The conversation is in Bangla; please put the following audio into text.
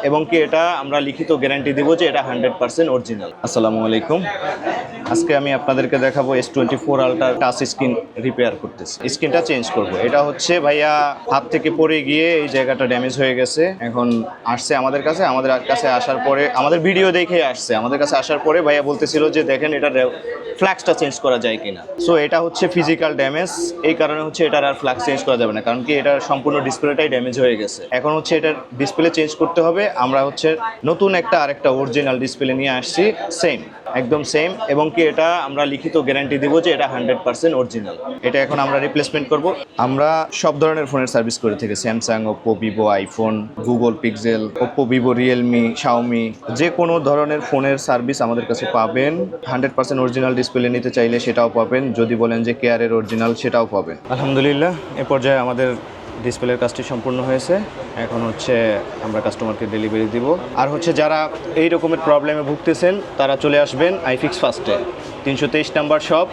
এবং কি এটা আমরা লিখিত গ্যারান্টি দিব যে এটা 100% অরিজিনাল। আসসালামু আলাইকুম। আজকে আমি আপনাদেরকে দেখাবো S24 ultra touch screen repair করতেছি। স্ক্রিনটা চেঞ্জ করব। এটা হচ্ছে ভাইয়া হাত থেকে পড়ে গিয়ে এই জায়গাটা ড্যামেজ হয়ে গেছে। এখন আসছে আমাদের কাছে আসার পরে আমাদের ভিডিও দেখে আসছে। আমাদের কাছে আসার পরে ভাইয়া বলতেছিল যে দেখেন এটা ফ্ল্যাক্সটা চেঞ্জ করা যায় কিনা। সো এটা হচ্ছে ফিজিক্যাল ড্যামেজ, এই কারণে হচ্ছে এটার আর ফ্ল্যাক্স চেঞ্জ করা যাবে না, কারণ কি এটার সম্পূর্ণ ডিসপ্লেটাই ড্যামেজ হয়ে গেছে। এখন হচ্ছে এটার ডিসপ্লে চেঞ্জ করতে হবে। আমরা হচ্ছে নতুন আরেকটা অরিজিনাল ডিসপ্লে নিয়ে আসছি, সেম একদম সেম, এবং কি এটা আমরা লিখিত গ্যারান্টি দিব যে এটা 100% অরিজিনাল। এটা এখন আমরা রিপ্লেসমেন্ট করব। আমরা সব ধরনের ফোনের সার্ভিস করে থাকি, Samsung, Oppo, Vivo, iPhone, Google pixel, Oppo, Vivo, Realme, Xiaomi, যে কোনো ধরনের ফোনের সার্ভিস আমাদের কাছে পাবেন। 100% অরিজিনাল ডিসপ্লে নিতে চাইলে সেটাও পাবেন, যদি বলেন যে কেয়ারের অরিজিনাল সেটাও পাবেন। আলহামদুলিল্লাহ এ পর্যায়ে আমাদের ডিসপ্লের কাজটি সম্পূর্ণ হয়েছে। এখন হচ্ছে আমরা কাস্টমারকে ডেলিভারি দিব। আর হচ্ছে যারা এই রকমের প্রবলেমে ভুগতেছেন তারা চলে আসবেন আইফিক্স ফার্স্টে, 323 নাম্বার শপ,